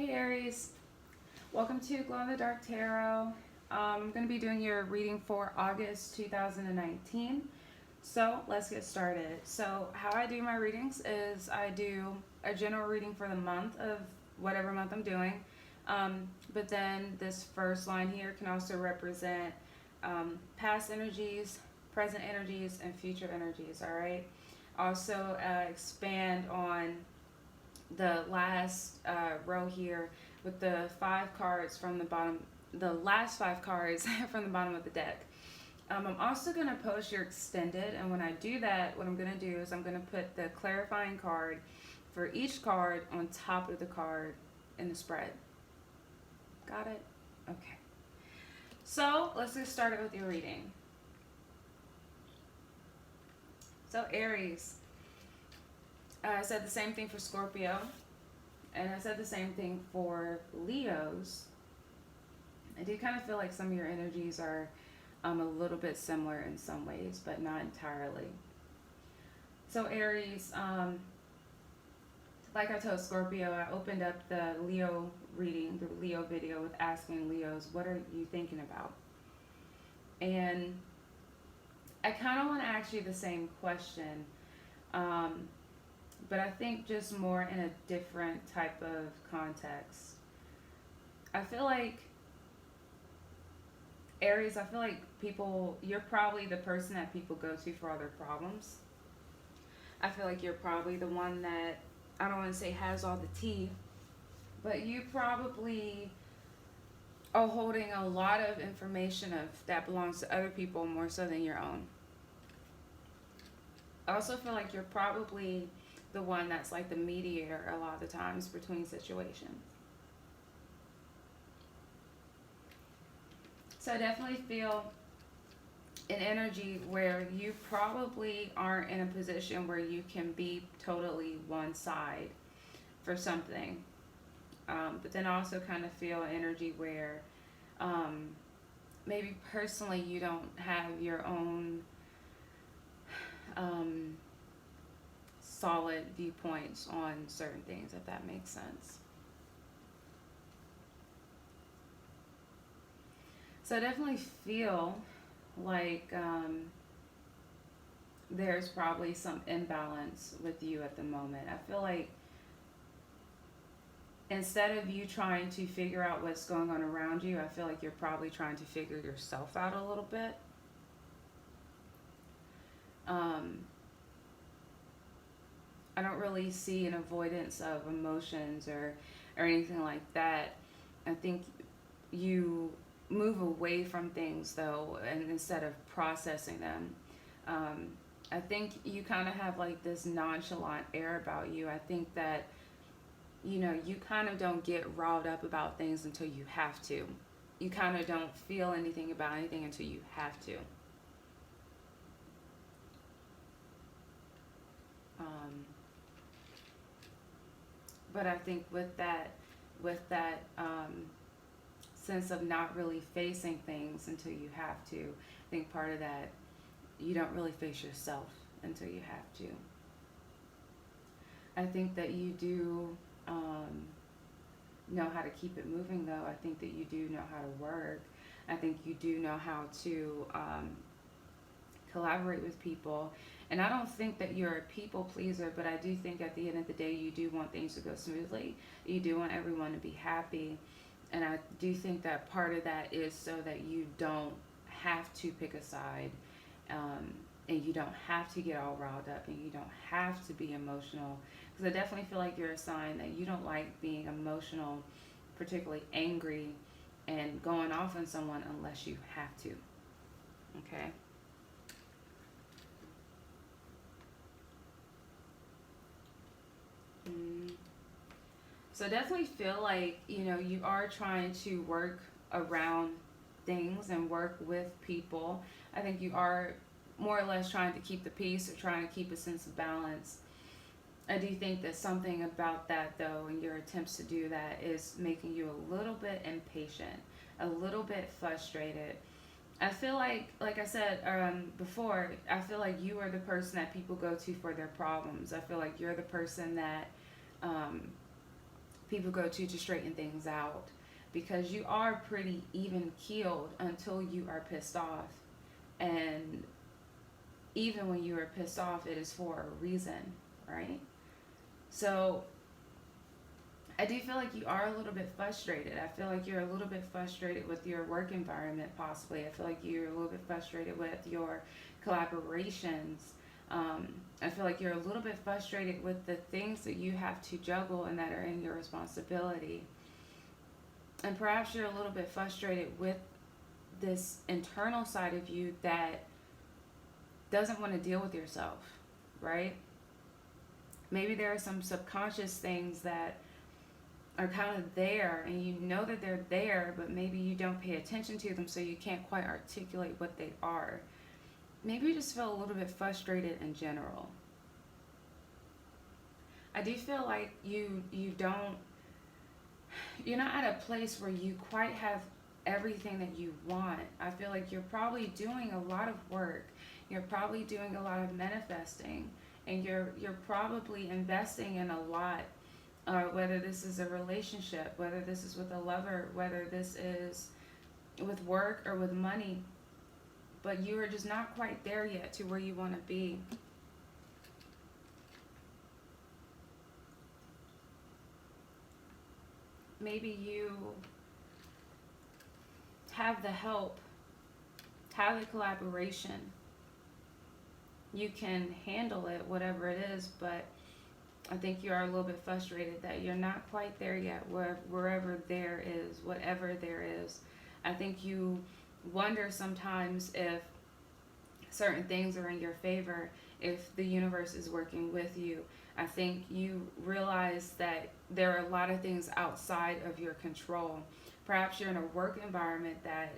Hey Aries, welcome to Glow in the Dark Tarot. I'm going to be doing your reading for August 2019. So let's get started. So, how I do my readings is I do a general reading for the month of whatever month I'm doing. But then this first line here can also represent past energies, present energies, and future energies. All right. Also, expand on the last row here with the five cards from the bottom, the last five cards from the bottom of the deck. I'm also going to post your extended, and when I do that, what I'm going to do is I'm going to put the clarifying card for each card on top of the card in the spread. Got it? Okay. So let's get started with your reading. So Aries, I said the same thing for Scorpio, and I said the same thing for Leos. I do kind of feel like some of your energies are a little bit similar in some ways, but not entirely. So Aries, like I told Scorpio, I opened up the Leo reading, the Leo video, with asking Leos, what are you thinking about? And I kind of want to ask you the same question, but I think just more in a different type of context. I feel like Aries, I feel like you're probably the person that people go to for all their problems. I feel like you're probably the one that, I don't want to say has all the tea, but you probably are holding a lot of information that belongs to other people more so than your own. I also feel like you're probably the one that's like the mediator a lot of the times between situations. So I definitely feel an energy where you probably aren't in a position where you can be totally one side for something. But then I also kind of feel energy where maybe personally you don't have your own solid viewpoints on certain things, if that makes sense. So I definitely feel like there's probably some imbalance with you at the moment. I feel like instead of you trying to figure out what's going on around you, I feel like you're probably trying to figure yourself out a little bit. I don't really see an avoidance of emotions or anything like that. I think you move away from things though, and instead of processing them. Um, I think you kind of have like this nonchalant air about you. I think that you kind of don't get riled up about things until you have to. You kind of don't feel anything about anything until you have to. Um, but I think with that sense of not really facing things until you have to, I think part of that, you don't really face yourself until you have to. I think that you do know how to keep it moving, though. I think that you do know how to work. I think you do know how to collaborate with people. And I don't think that you're a people pleaser, but I do think at the end of the day, you do want things to go smoothly. You do want everyone to be happy. And I do think that part of that is so that you don't have to pick a side, and you don't have to get all riled up, and you don't have to be emotional. Because I definitely feel like you're a sign that you don't like being emotional, particularly angry and going off on someone unless you have to. Okay? Mm. So I definitely feel like, you are trying to work around things and work with people. I think you are more or less trying to keep the peace or trying to keep a sense of balance. I do think that something about that, though, and your attempts to do that is making you a little bit impatient, a little bit frustrated. I feel like I said before, I feel like you are the person that people go to for their problems. I feel like you're the person that people go to straighten things out, because you are pretty even keeled until you are pissed off. And even when you are pissed off, it is for a reason, right? So I do feel like you are a little bit frustrated. I feel like you're a little bit frustrated with your work environment, possibly. I feel like you're a little bit frustrated with your collaborations. I feel like you're a little bit frustrated with the things that you have to juggle and that are in your responsibility. And perhaps you're a little bit frustrated with this internal side of you that doesn't want to deal with yourself, right? Maybe there are some subconscious things that are kind of there, and you know that they're there, but maybe you don't pay attention to them, so you can't quite articulate what they are. Maybe you just feel a little bit frustrated in general. I do feel like you're not at a place where you quite have everything that you want. I feel like you're probably doing a lot of work. You're probably doing a lot of manifesting, and you're probably investing in a lot. Whether this is a relationship, whether this is with a lover, whether this is with work or with money, but you are just not quite there yet to where you want to be. Maybe you have the help, have the collaboration, you can handle it, whatever it is, but I think you are a little bit frustrated that you're not quite there yet, wherever there is, whatever there is. I think you wonder sometimes if certain things are in your favor, if the universe is working with you. I think you realize that there are a lot of things outside of your control. Perhaps you're in a work environment that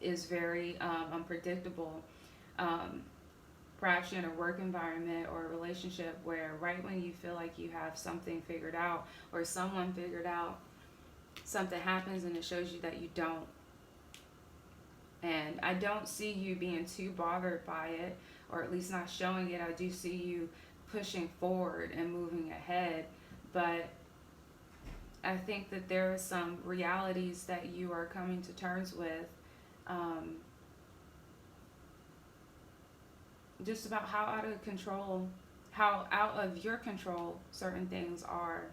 is very unpredictable. Um, Perhaps you're in a work environment or a relationship where right when you feel like you have something figured out or someone figured out, something happens and it shows you that you don't. And I don't see you being too bothered by it, or at least not showing it. I do see you pushing forward and moving ahead. But I think that there are some realities that you are coming to terms with, um, just about how out of your control certain things are.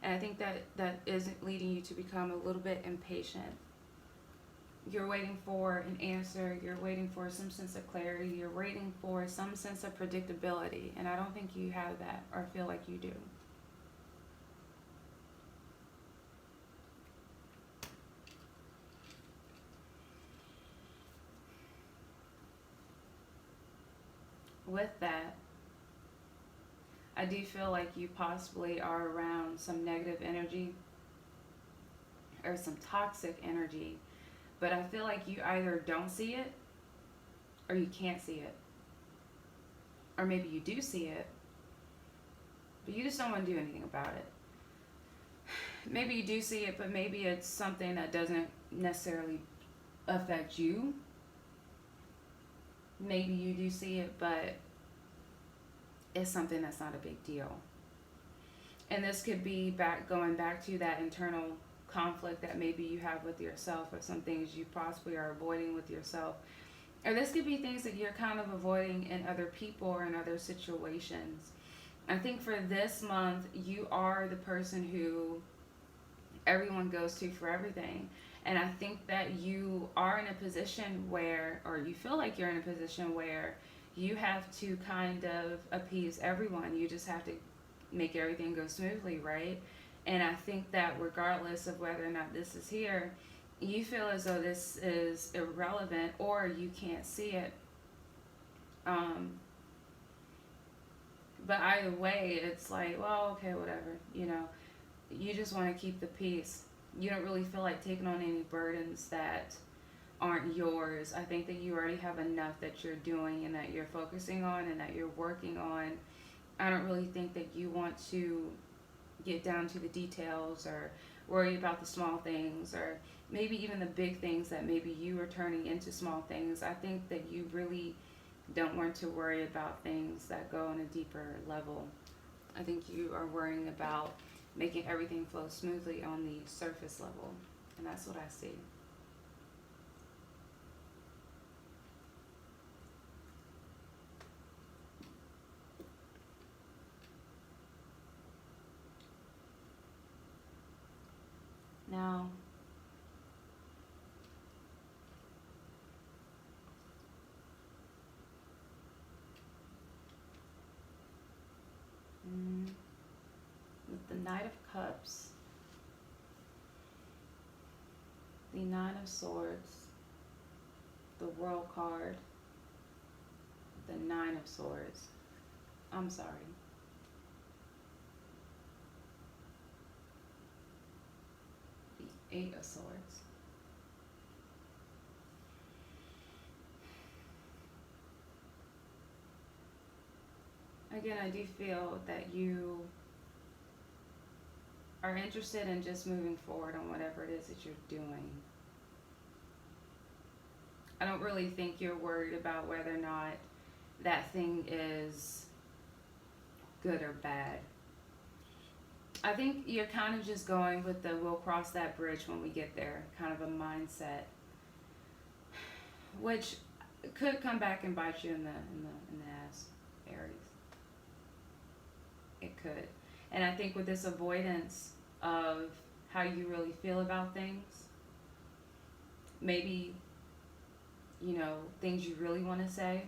And I think that is leading you to become a little bit impatient. You're waiting for an answer, you're waiting for some sense of clarity, you're waiting for some sense of predictability, and I don't think you have that or feel like you do. With that, I do feel like you possibly are around some negative energy or some toxic energy, but I feel like you either don't see it or you can't see it. Or maybe you do see it, but you just don't want to do anything about it. Maybe you do see it, but maybe it's something that doesn't necessarily affect you. Maybe you do see it, but it's something that's not a big deal. And this could be going back to that internal conflict that maybe you have with yourself, or some things you possibly are avoiding with yourself. Or this could be things that you're kind of avoiding in other people or in other situations. I think for this month, you are the person who everyone goes to for everything. And I think that you are in a position where, or you feel like you're in a position where you have to kind of appease everyone. You just have to make everything go smoothly, right? And I think that regardless of whether or not this is here, you feel as though this is irrelevant or you can't see it. Um, but either way, it's like, well, okay, whatever. You just want to keep the peace. You don't really feel like taking on any burdens that aren't yours. I think that you already have enough that you're doing and that you're focusing on and that you're working on. I don't really think that you want to get down to the details or worry about the small things, or maybe even the big things that maybe you are turning into small things. I think that you really don't want to worry about things that go on a deeper level. I think you are worrying about making everything flow smoothly on the surface level. And that's what I see. Now, mm, with the Knight of Cups, the Nine of Swords, the World card, the Nine of Swords. I'm sorry. The Eight of Swords. Again, I do feel that you are interested in just moving forward on whatever it is that you're doing. I don't really think you're worried about whether or not that thing is good or bad. I think you're kind of just going with the we'll cross that bridge when we get there kind of a mindset, which could come back and bite you in the ass, Aries. It could. And I think with this avoidance of how you really feel about things, maybe, things you really want to say,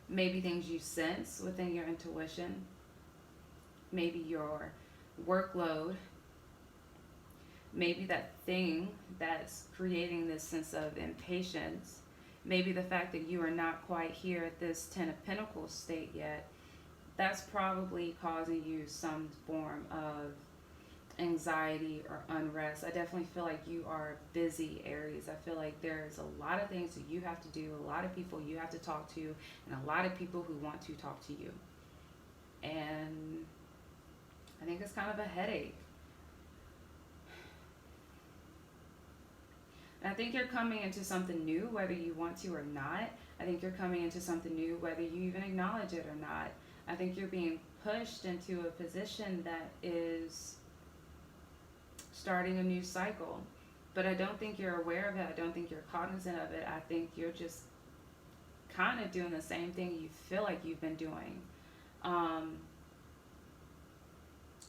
maybe things you sense within your intuition, maybe your workload, maybe that thing that's creating this sense of impatience, maybe the fact that you are not quite here at this Ten of Pentacles state yet, that's probably causing you some form of anxiety or unrest. I definitely feel like you are busy, Aries. I feel like there's a lot of things that you have to do, a lot of people you have to talk to, and a lot of people who want to talk to you. And I think it's kind of a headache. And I think you're coming into something new, whether you want to or not. I think you're coming into something new, whether you even acknowledge it or not. I think you're being pushed into a position that is starting a new cycle. But I don't think you're aware of it. I don't think you're cognizant of it. I think you're just kind of doing the same thing you feel like you've been doing. And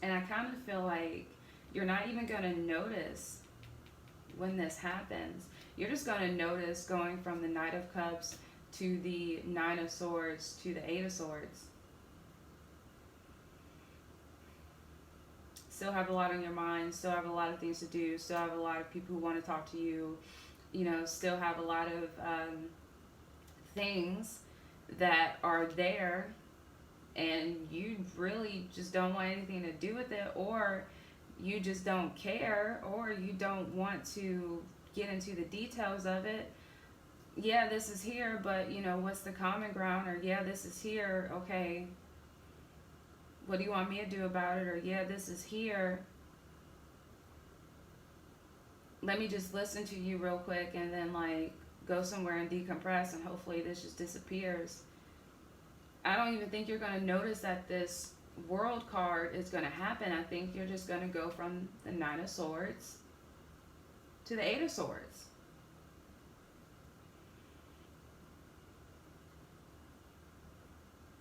I kind of feel like you're not even going to notice when this happens. You're just going to notice going from the Knight of Cups to the Nine of Swords to the Eight of Swords. Still have a lot on your mind, still have a lot of things to do, still have a lot of people who want to talk to you, still have a lot of things that are there, and you really just don't want anything to do with it, or you just don't care, or you don't want to get into the details of it. Yeah, this is here, but what's the common ground? Or yeah, this is here, okay, what do you want me to do about it? Or yeah, this is here, let me just listen to you real quick and then go somewhere and decompress, and hopefully this just disappears. I don't even think you're going to notice that this World card is going to happen. I think you're just going to go from the Nine of Swords to the Eight of Swords.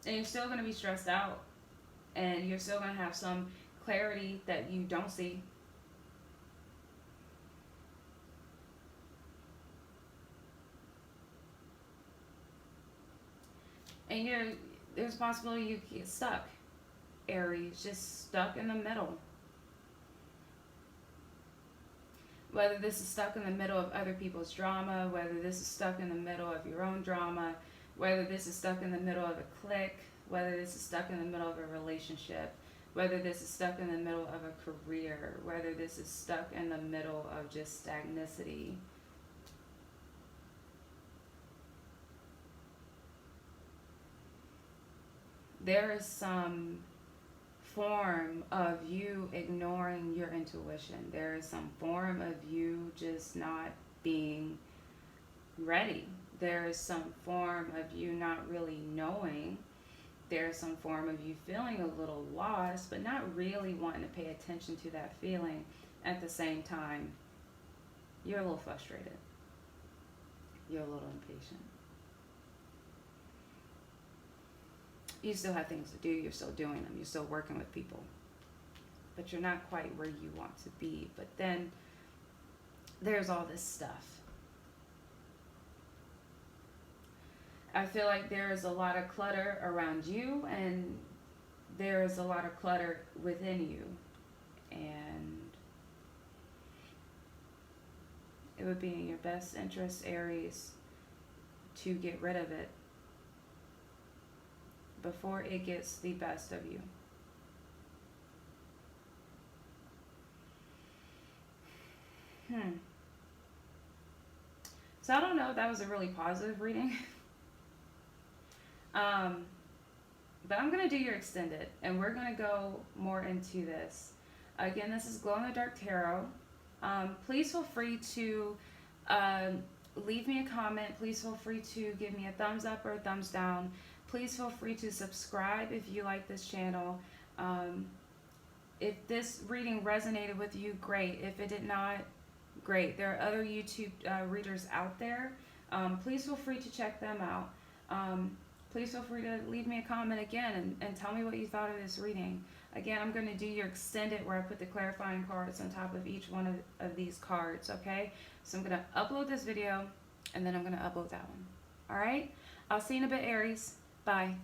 And you're still going to be stressed out, and you're still going to have some clarity that you don't see. And there's a possibility you get stuck, Aries, just stuck in the middle. Whether this is stuck in the middle of other people's drama, whether this is stuck in the middle of your own drama, whether this is stuck in the middle of a clique, whether this is stuck in the middle of a relationship, whether this is stuck in the middle of a career, whether this is stuck in the middle of just stagnicity. There is some form of you ignoring your intuition. There is some form of you just not being ready. There is some form of you not really knowing. there's some form of you feeling a little lost, but not really wanting to pay attention to that feeling. At the same time, you're a little frustrated. You're a little impatient. You still have things to do. You're still doing them. You're still working with people. But you're not quite where you want to be. But then there's all this stuff. I feel like there is a lot of clutter around you, and there is a lot of clutter within you. And it would be in your best interest, Aries, to get rid of it before it gets the best of you. So I don't know if that was a really positive reading. But I'm going to do your extended, and we're going to go more into this. Again, this is Glow in the Dark Tarot. Please feel free to leave me a comment. Please feel free to give me a thumbs up or a thumbs down. Please feel free to subscribe if you like this channel. If this reading resonated with you, great. If it did not, great. There are other YouTube readers out there. Please feel free to check them out. Please feel free to leave me a comment again and tell me what you thought of this reading. Again, I'm going to do your extended where I put the clarifying cards on top of each one of these cards, okay? So I'm going to upload this video, and then I'm going to upload that one. All right? I'll see you in a bit, Aries. Bye.